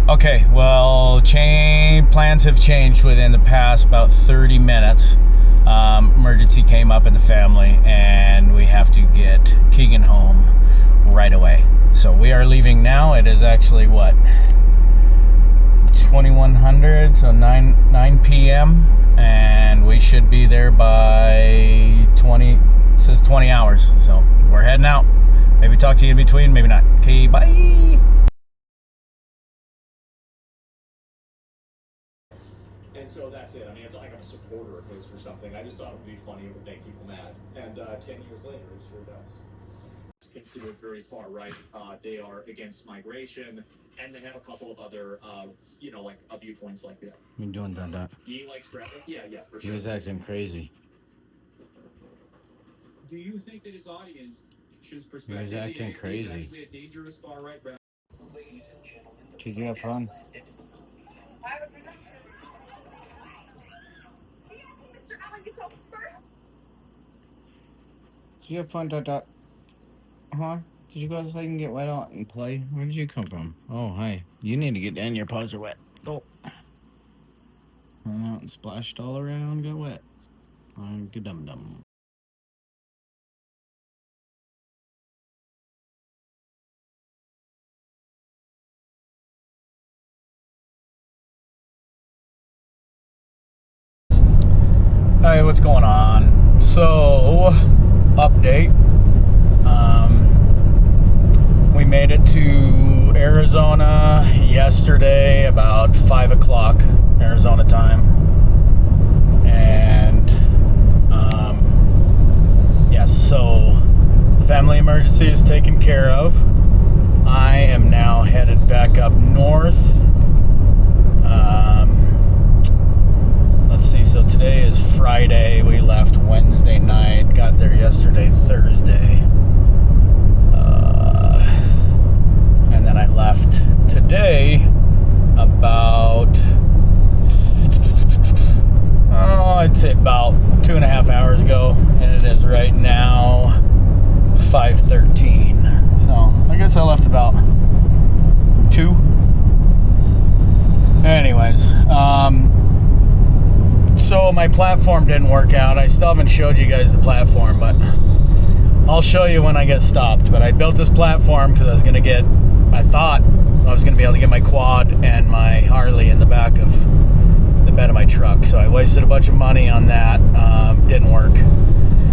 Okay, well, plans have changed within the past about 30 minutes. Emergency came up in the family, and we have to get Keegan home right away. So we are leaving now. It is actually, 2100, so 9 p.m., and we should be there by 20 hours. So we're heading out. Maybe talk to you in between, maybe not. Okay, bye. And so that's it. I mean, it's not like I'm a supporter of his or something. I just thought it would be funny. It would make people mad. And 10 years later, it sure does. It's considered very far right. They are against migration, and they have a couple of other, viewpoints like that. You doing that? He likes Stratton? Yeah, for sure. He was acting crazy. Do you think that his audience should perspective? He was acting crazy. Actually a dangerous far right. Ladies and gentlemen, Did you have fun? Mr. Allen gets off first. Did you have fun, Dot? Huh? Did you go outside and get wet out and play? Where did you come from? Oh, hi. You need to get down. Your paws are wet. Go. Run out and splashed all around. Got wet. Good dum-dum. Hi, what's going on? So, update. We made it to Arizona yesterday about 5 o'clock Arizona time. And, so the family emergency is taken care of. I am now headed back up north. Let's see, so today is Friday. We left Wednesday night, got there yesterday, Thursday. And then I left today about, I'd say about 2.5 hours ago. And it is right now 5:13. So I guess I left about 2. Anyways, so my platform didn't work out. I still haven't showed you guys the platform, but I'll show you when I get stopped. But I built this platform because I thought I was going to be able to get my quad and my Harley in the back of the bed of my truck. So I wasted a bunch of money on that. Didn't work.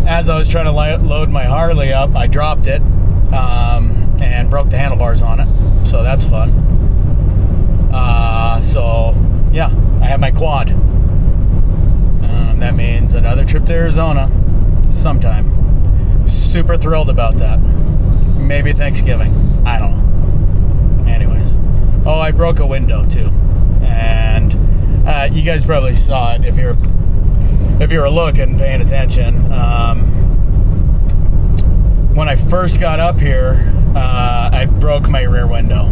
As I was trying to load my Harley up, I dropped it and broke the handlebars on it. So that's fun. I have my quad. That means another trip to Arizona sometime. Super thrilled about that. Maybe Thanksgiving. I don't know. Anyways. Oh, I broke a window too. And you guys probably saw it if you were looking, paying attention. When I first got up here, I broke my rear window.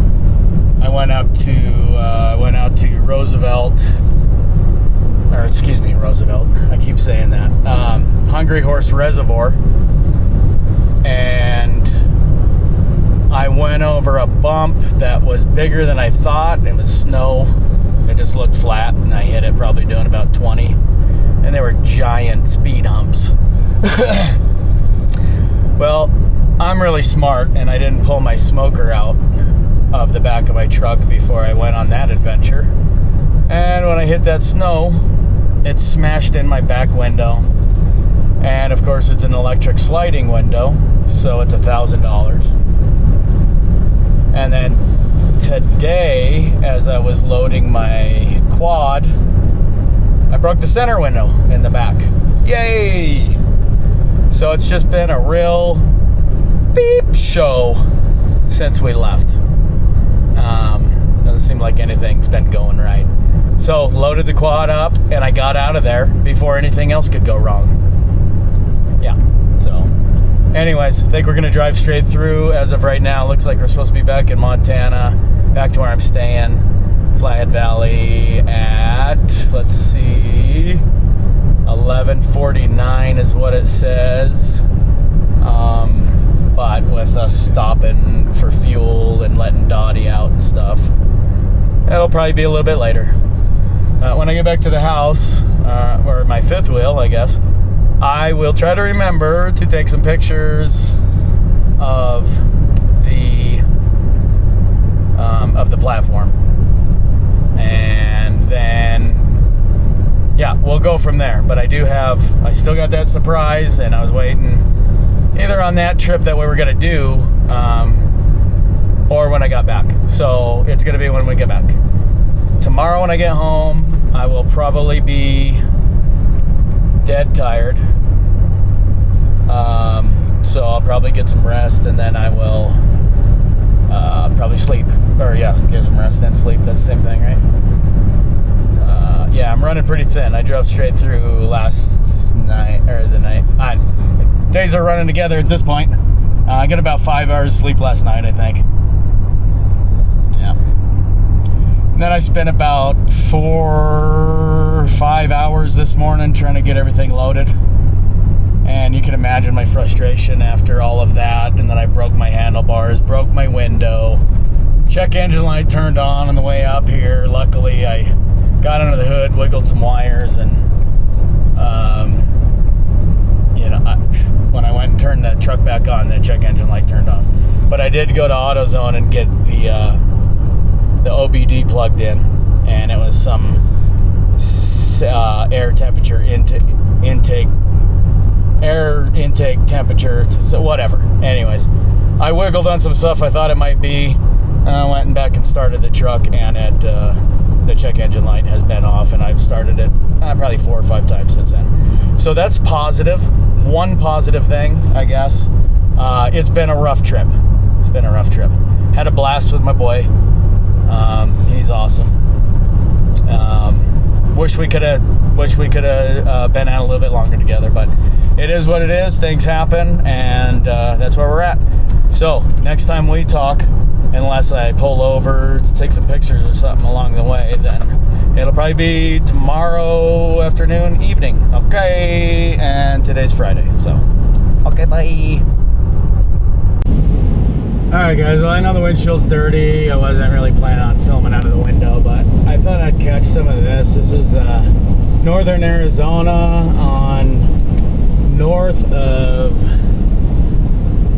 I went out to Roosevelt. I keep saying that. Hungry Horse Reservoir. And I went over a bump that was bigger than I thought. It was snow. It just looked flat, and I hit it probably doing about 20. And they were giant speed humps. Well, I'm really smart, and I didn't pull my smoker out of the back of my truck before I went on that adventure. And when I hit that snow, it smashed in my back window. And of course, it's an electric sliding window, so it's $1,000. And then today, as I was loading my quad, I broke the center window in the back. Yay! So it's just been a real beep show since we left. Doesn't seem like anything's been going right. So loaded the quad up, and I got out of there before anything else could go wrong. Yeah, so anyways, I think we're going to drive straight through. As of right now, looks like we're supposed to be back in Montana, back to where I'm staying, Flathead Valley at, let's see, 11:49 is what it says. But with us stopping for fuel and letting Dottie out and stuff, It'll probably be a little bit later. When I get back to the house, or my fifth wheel, I guess, I will try to remember to take some pictures of the platform, and then yeah, we'll go from there. But I still got that surprise, and I was waiting either on that trip that we were gonna do, or when I got back. So it's gonna be when we get back. Tomorrow when I get home, I will probably be dead tired. So I'll probably get some rest, and then I will probably sleep. Or yeah, get some rest and sleep. That's the same thing, right? Yeah, I'm running pretty thin. I drove straight through last night, or the night. Days are running together at this point. I got about 5 hours sleep last night, I think. Yeah. And then I spent about 4 or 5 hours this morning trying to get everything loaded. And you can imagine my frustration after all of that. And then I broke my handlebars, broke my window. Check engine light turned on the way up here. Luckily, I got under the hood, wiggled some wires, and when I went and turned the truck back on, the check engine light turned off. But I did go to AutoZone and get the OBD plugged in, and it was some air temperature air intake temperature, so whatever. Anyways, I wiggled on some stuff I thought it might be. I went and back and started the truck, and the check engine light has been off, and I've started it probably 4 or 5 times since then. So that's positive. One positive thing, I guess. It's been a rough trip. Had a blast with my boy. He's awesome. Wish we could have been out a little bit longer together, but it is what it is. Things happen, and that's where we're at. So next time we talk, unless I pull over to take some pictures or something along the way, then it'll probably be tomorrow afternoon, evening. Okay, and today's Friday, so okay, bye. Alright guys, well, I know the windshield's dirty. I wasn't really planning on filming out of the window, but I thought I'd catch some of this. This is northern Arizona, on north of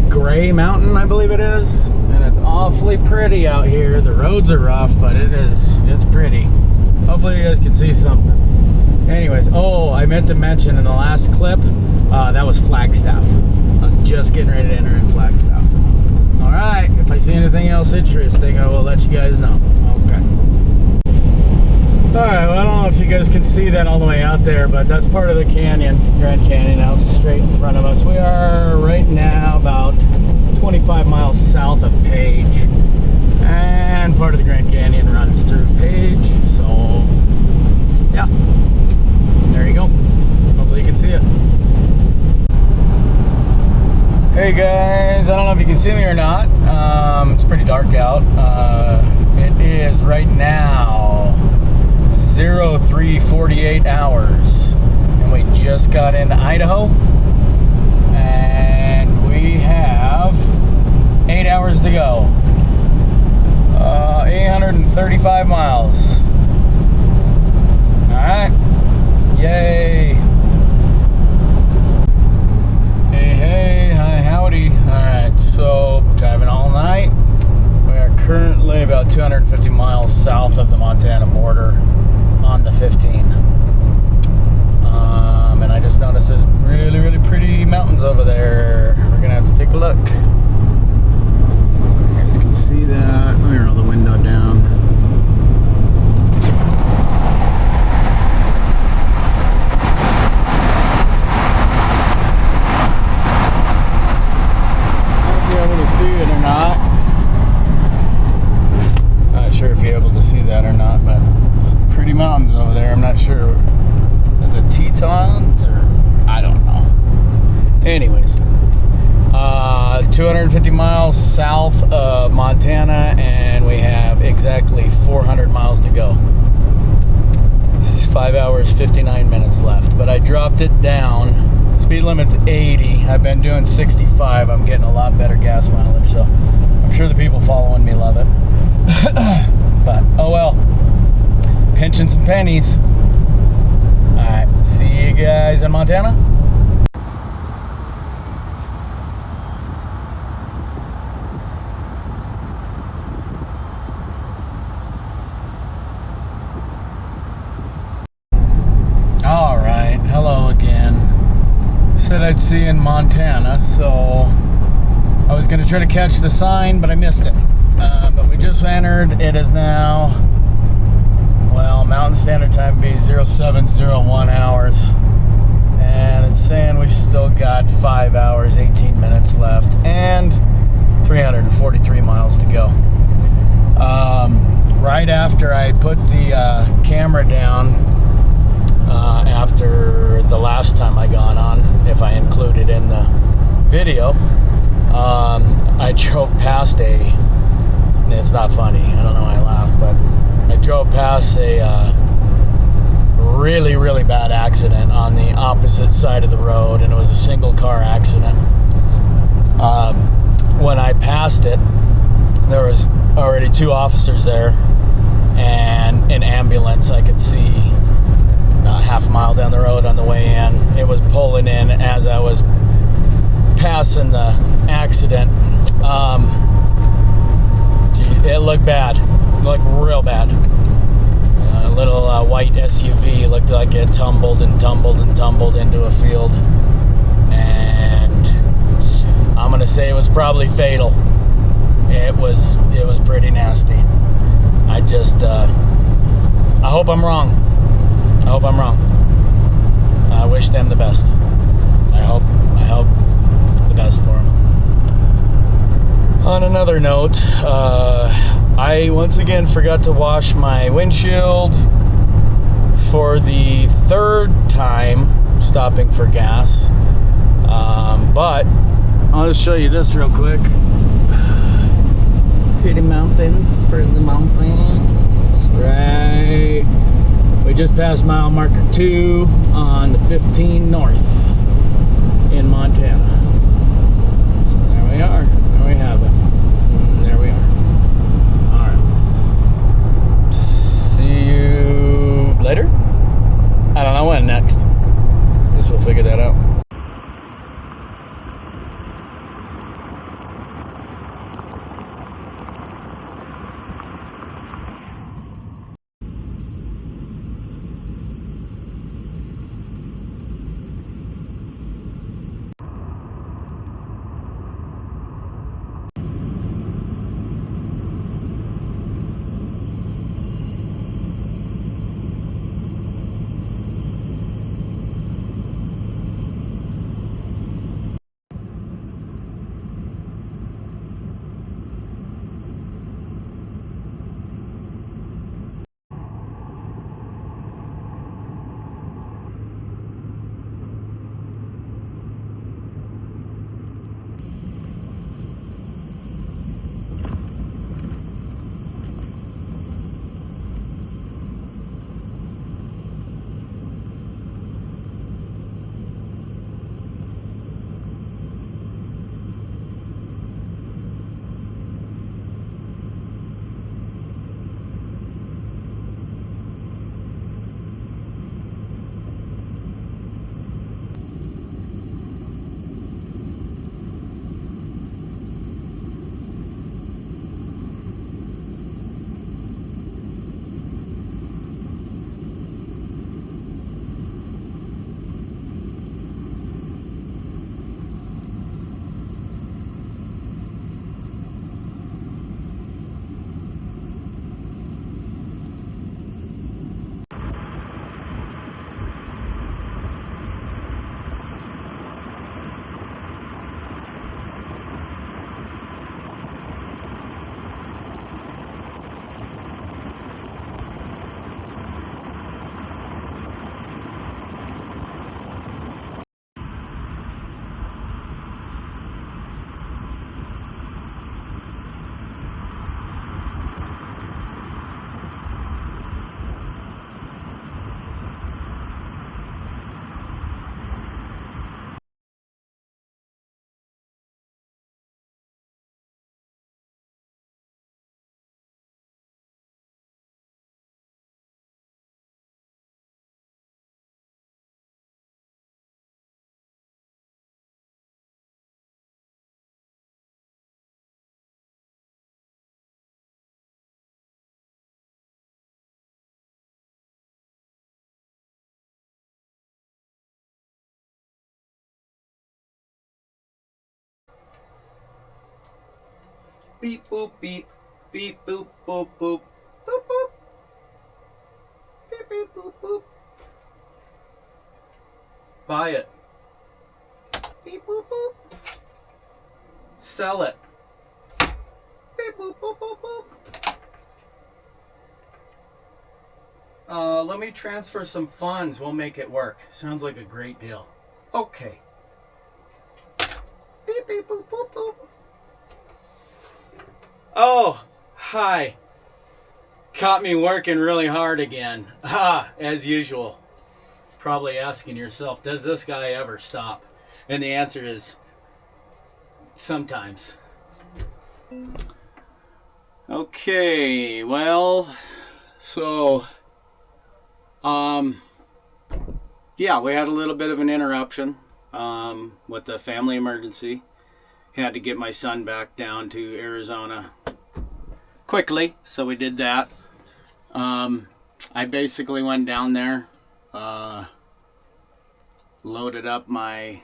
Gray Mountain, I believe it is. And it's awfully pretty out here. The roads are rough, but it's pretty. Hopefully you guys can see something. Anyways, I meant to mention in the last clip, that was Flagstaff. I'm just getting ready to enter in Flagstaff. Alright, if I see anything else interesting, I will let you guys know. Okay. Alright, well, I don't know if you guys can see that all the way out there, but that's part of the canyon, Grand Canyon, out straight in front of us. We are right now about 25 miles south of Page, and part of the Grand Canyon runs through Page, so yeah, there you go. Hopefully you can see it. Hey guys, I don't know if you can see me or not. It's pretty dark out. It is right now 03:48 hours, and we just got into Idaho, and we have 8 hours to go. 835 miles. Alright, yay. Hey, hi, howdy. Alright, so driving all night. We are currently about 250 miles south of the Montana border on the 15. And I just noticed there's really, really pretty mountains over there. We're gonna have to take a look. You guys can see that. Let me roll the window down. Not sure if you're able to see that or not, but some pretty mountains over there. I'm not sure. Is it Tetons or I don't know. Anyways, 250 miles south of Montana, and we have exactly 400 miles to go. 5 hours 59 minutes left, but I dropped it down. Speed limit's 80. I've been doing 65. I'm getting a lot better gas mileage, so I'm sure the people following me love it. But oh well. pinching some pennies. Alright, see you guys in Montana. Alright, hello again. Said I'd see you in Montana, so I was gonna try to catch the sign, but I missed it. But we just entered. It is now, well, Mountain Standard Time would be 0701 hours. And it's saying we still got 5 hours, 18 minutes left, and 343 miles to go. Right after I put the camera down, after the last time I got on, if I include it in the video, I drove past it's not funny, I don't know why I laugh, but I drove past a really, really bad accident on the opposite side of the road, and it was a single car accident. When I passed it, there was already 2 officers there and an ambulance I could see about half a mile down the road on the way in. It was pulling in as I was passing the accident. It looked bad. It looked real bad. A little white SUV looked like it tumbled and tumbled and tumbled into a field. And I'm gonna say it was probably fatal. It was pretty nasty. I hope I'm wrong. I hope I'm wrong. I wish them the best. I hope the best for them. On another note, I once again forgot to wash my windshield for the 3rd time stopping for gas. But I'll just show you this real quick. Pretty mountains, right. We just passed mile marker 2 on the 15 north in Montana. So there we are. There we have it. And there we are. Alright. See you later? I don't know when next. Guess we'll figure that out. Beep boop beep. Beep boop boop boop. Boop boop. Beep beep boop boop. Buy it. Beep boop boop. Sell it. Beep boop boop boop boop. Let me transfer some funds. We'll make it work. Sounds like a great deal. Okay. Beep beep boop boop boop. Oh, hi. Caught me working really hard again. As usual. Probably asking yourself, does this guy ever stop? And the answer is sometimes. Okay, well, so yeah, we had a little bit of an interruption with the family emergency. Had to get my son back down to Arizona quickly, so we did that. I basically went down there, loaded up my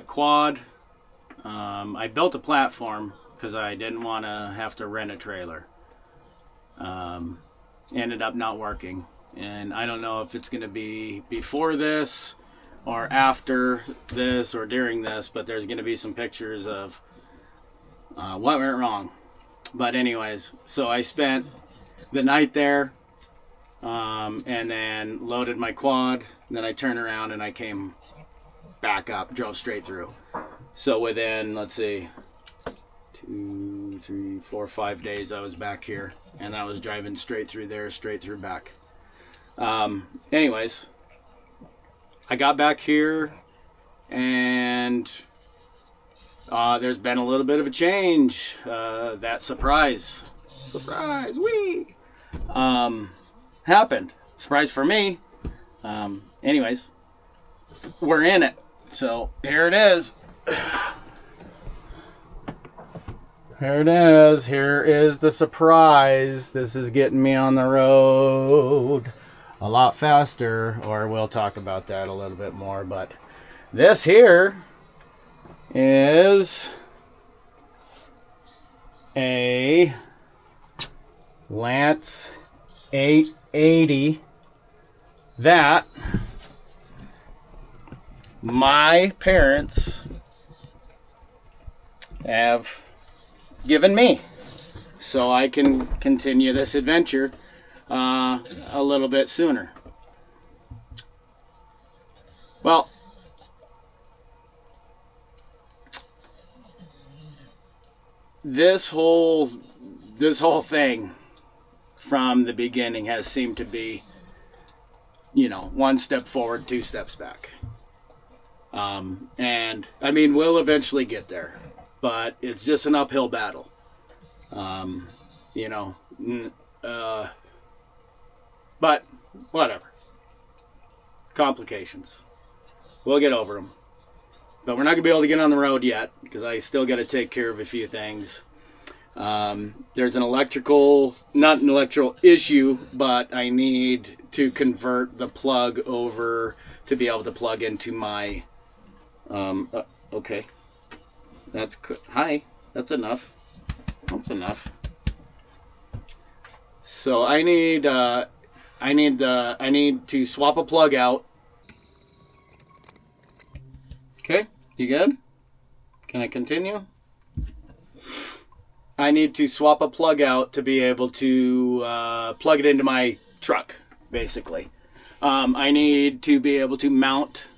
quad. I built a platform because I didn't want to have to rent a trailer. Ended up not working, and I don't know if it's going to be before this or after this or during this, but there's going to be some pictures of what went wrong. But anyways, so I spent the night there, and then loaded my quad, and then I turned around and I came back up, drove straight through. So within, let's see, 2, 3, 4, 5 days I was back here, and I was driving straight through there, straight through back. Anyways, I got back here, and there's been a little bit of a change. That surprise, wee, happened. Surprise for me. Anyways, we're in it. So here it is. Here it is. Here is the surprise. This is getting me on the road a lot faster, or we'll talk about that a little bit more. But this here is a Lance 880 that my parents have given me, so I can continue this adventure a little bit sooner. Well, this whole thing from the beginning has seemed to be, one step forward, 2 steps back. And I mean, we'll eventually get there, but it's just an uphill battle. But whatever. Complications. We'll get over them. But we're not going to be able to get on the road yet because I still got to take care of a few things. There's not an electrical issue, but I need to convert the plug over to be able to plug into my, okay. Hi, that's enough. That's enough. So I need to swap a plug out. Okay, you good? Can I continue? I need to swap a plug out to be able to plug it into my truck, basically. I need to be able to mount.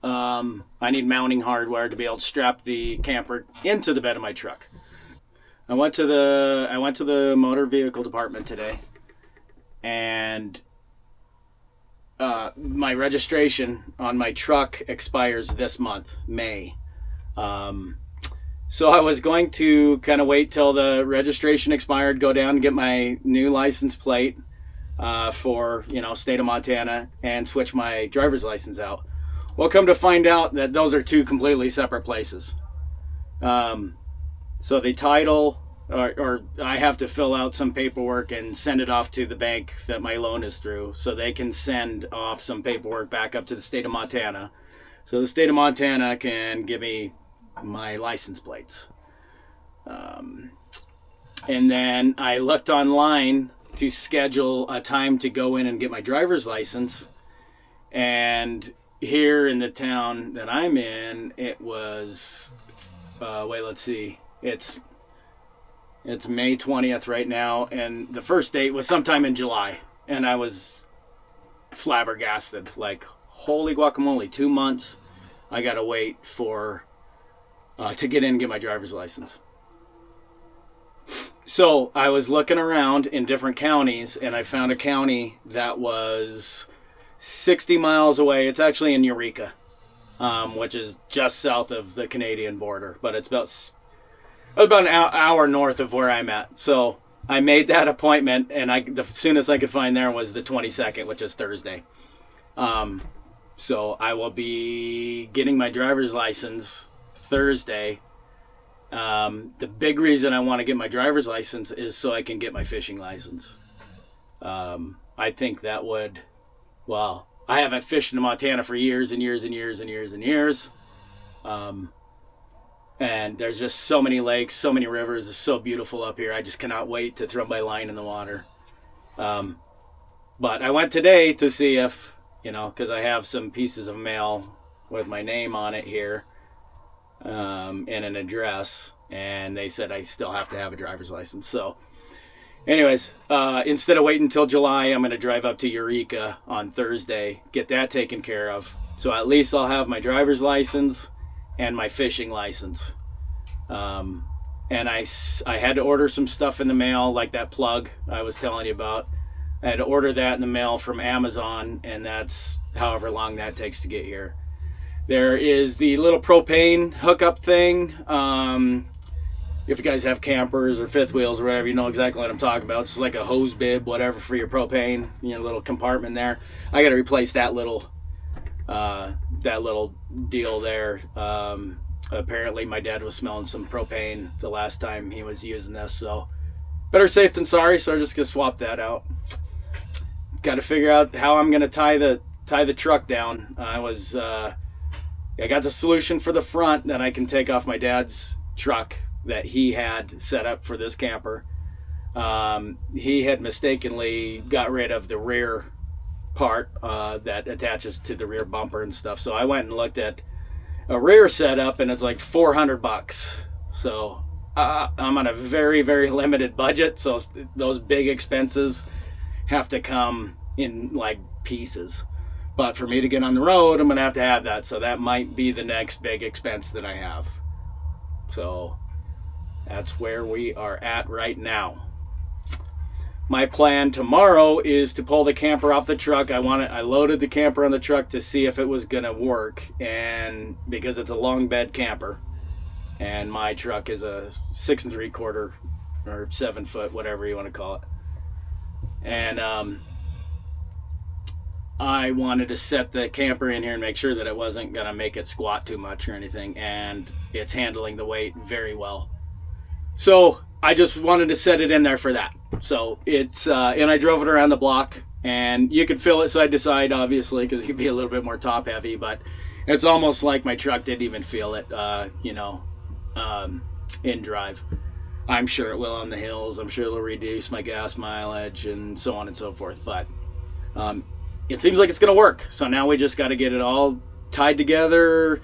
I need mounting hardware to be able to strap the camper into the bed of my truck. I went to the motor vehicle department today, and my registration on my truck expires this month, May. So I was going to kind of wait till the registration expired, go down and get my new license plate for, state of Montana, and switch my driver's license out. Well, come to find out that those are 2 completely separate places. So the title, or I have to fill out some paperwork and send it off to the bank that my loan is through, so they can send off some paperwork back up to the state of Montana. So the state of Montana can give me my license plates. And then I looked online to schedule a time to go in and get my driver's license. And here in the town that I'm in, it was, let's see. It's May 20th right now. And the first date was sometime in July. And I was flabbergasted. Like, holy guacamole, 2 months. I got to wait for, to get in and get my driver's license. So I was looking around in different counties, and I found a county that was 60 miles away. It's actually in Eureka, which is just south of the Canadian border, but it's about an hour north of where I'm at. So I made that appointment, and the soonest I could find there was the 22nd, which is Thursday. So I will be getting my driver's license Thursday. The big reason I want to get my driver's license is so I can get my fishing license. I think that would, I haven't fished in Montana for years and years and years and years and years. And there's just so many lakes, so many rivers. It's so beautiful up here. I just cannot wait to throw my line in the water. But I went today to see if, because I have some pieces of mail with my name on it here. And an address, and they said I still have to have a driver's license. So anyways, instead of waiting until July, I'm going to drive up to Eureka on Thursday, get that taken care of. So at least I'll have my driver's license and my fishing license. And I had to order some stuff in the mail, like that plug I was telling you about. I had to order that in the mail from Amazon, and that's however long that takes to get here. There is the little propane hookup thing. If you guys have campers or fifth wheels or whatever, you know exactly what I'm talking about. It's like a hose bib, whatever, for your propane, little compartment there. I got to replace that little deal there. Apparently my dad was smelling some propane the last time he was using this, so better safe than sorry. So I'm just gonna swap that out. Got to figure out how I'm gonna tie the truck down. I got the solution for the front that I can take off my dad's truck that he had set up for this camper. He had mistakenly got rid of the rear part that attaches to the rear bumper and stuff. So I went and looked at a rear setup, and it's like $400. So I'm on a very, very limited budget. So those big expenses have to come in like pieces. But for me to get on the road, I'm going to have that. So that might be the next big expense that I have. So that's where we are at right now. My plan tomorrow is to pull the camper off the truck. I loaded the camper on the truck to see if it was going to work. And because it's a long bed camper, and my truck is a 6 3/4 or 7 foot, whatever you want to call it. And, I wanted to set the camper in here and make sure that it wasn't going to make it squat too much or anything, and it's handling the weight very well. So I just wanted to set it in there for that. So it's, and I drove it around the block, and you could fill it side to side, obviously, because it could be a little bit more top heavy, but it's almost like my truck didn't even feel it, in drive. I'm sure it will on the hills. I'm sure it'll reduce my gas mileage and so on and so forth, but, it seems like it's going to work. So now we just got to get it all tied together,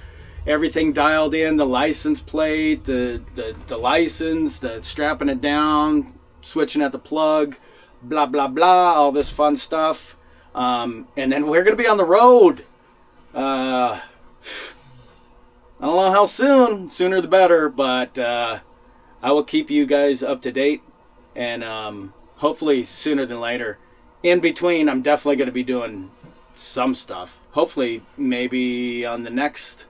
everything dialed in, the license plate, the license, the strapping it down, switching at the plug, blah, blah, blah, all this fun stuff. And then we're going to be on the road. I don't know how soon, sooner the better, but I will keep you guys up to date, and hopefully sooner than later. In between, I'm definitely going to be doing some stuff. Hopefully, maybe on the next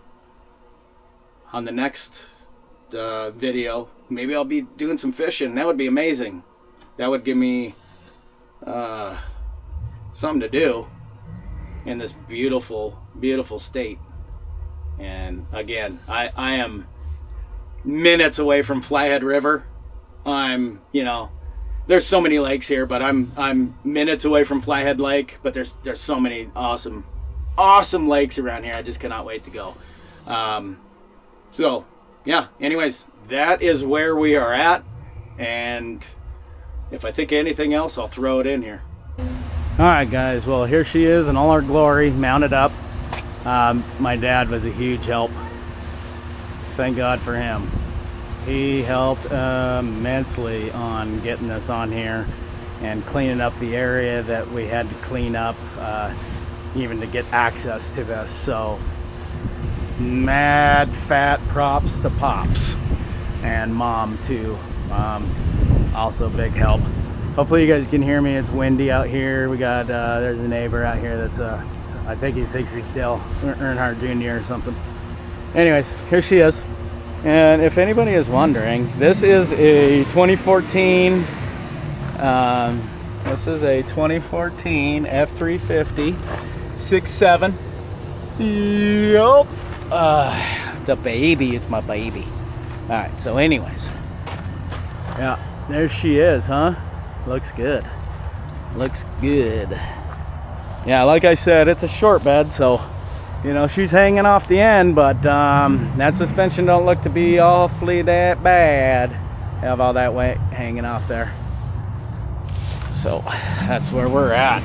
video, maybe I'll be doing some fishing. That would be amazing. That would give me something to do in this beautiful, beautiful state. And again, I am minutes away from Flathead River. I'm, there's so many lakes here, but I'm minutes away from Flathead Lake, but there's so many awesome lakes around here. I just cannot wait to go. So yeah, anyways, that is where we are at. And if I think of anything else, I'll throw it in here. All right, guys. Well, here she is in all her glory, mounted up. My dad was a huge help. Thank God for him. He helped immensely on getting this on here and cleaning up the area that we had to clean up, even to get access to this. So mad fat props to Pops and Mom too. Also big help. Hopefully you guys can hear me. It's windy out here. We got there's a neighbor out here that's I think he thinks he's Dale Earnhardt Jr. or something. Anyways, here she is. And if anybody is wondering, this is a 2014 F-350 6.7. Yup. The baby, it's my baby. All right, so anyways, yeah, there she is, huh? Looks good. Looks good. Yeah, like I said, it's a short bed, so you know she's hanging off the end, but that suspension don't look to be awfully that bad. Have all that weight hanging off there. So that's where we're at.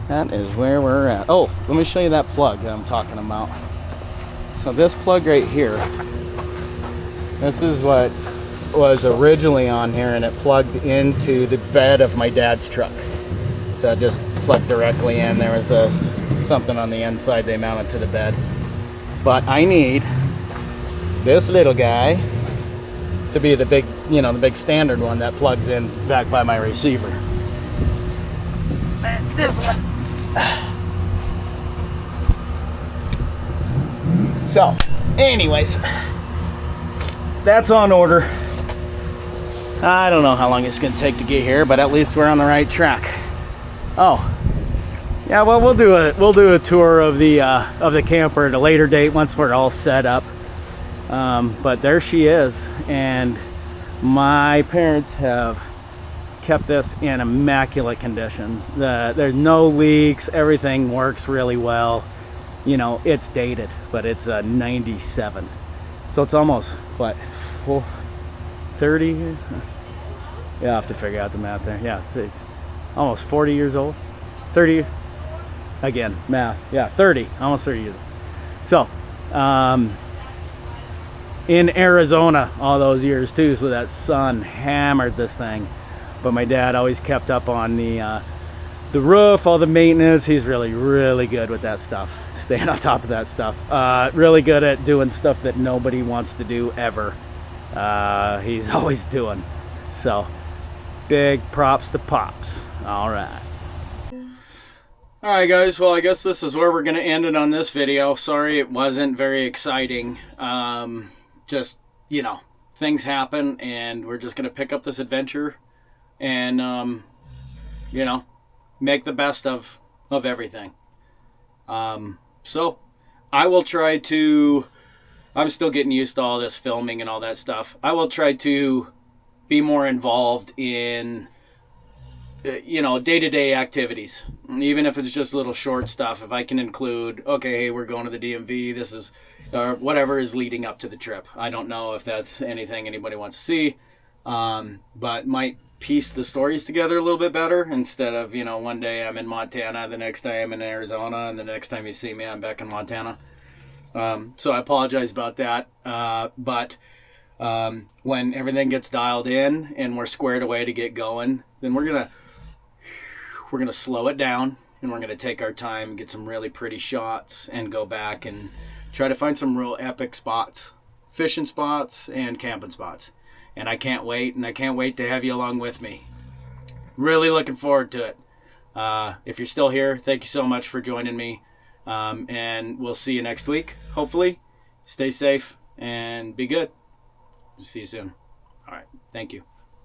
That is where we're at. Oh, let me show you that plug that I'm talking about. So this plug right here, this is what was originally on here, and it plugged into the bed of my dad's truck. So it just plugged directly in. There was something on the inside they mounted to the bed. But I need this little guy to be the big, you know, the big standard one that plugs in back by my receiver. This one. So, anyways, that's on order. I don't know how long it's gonna take to get here, but at least we're on the right track. Oh, yeah. Well, we'll do a tour of the camper at a later date once we're all set up. But there she is, and my parents have kept this in immaculate condition. There's no leaks. Everything works really well. You know, it's dated, but it's a 97, so it's almost what, 30 years? Yeah, I have to figure out the math there. Yeah, it's almost 40 years old. 30. Again, math. Yeah, 30. Almost 30 years old. So, in Arizona all those years too, so that sun hammered this thing. But my dad always kept up on the roof, all the maintenance. He's really good with that stuff, staying on top of that stuff. Really good at doing stuff that nobody wants to do ever. He's always doing. So big props to Pops. All right guys, well, I guess this is where we're gonna end it on this video. Sorry it wasn't very exciting. Just, you know, things happen, and we're just gonna pick up this adventure and you know, make the best of everything. So I will try to, I'm still getting used to all this filming and all that stuff. I will try to be more involved in, you know, day-to-day activities, even if it's just little short stuff. If I can include, okay, hey, we're going to the DMV, this is, or whatever is leading up to the trip. I don't know if that's anything anybody wants to see, but might piece the stories together a little bit better, instead of, you know, one day I'm in Montana, the next day I'm in Arizona, and the next time you see me I'm back in Montana. So I apologize about that, but when everything gets dialed in and we're squared away to get going, then we're gonna slow it down, and we're gonna take our time, get some really pretty shots, and go back and try to find some real epic spots, fishing spots and camping spots. And I can't wait, and I can't wait to have you along with me. Really looking forward to it. If you're still here, thank you so much for joining me, and we'll see you next week, hopefully. Stay safe and be good. See you soon. All right, thank you.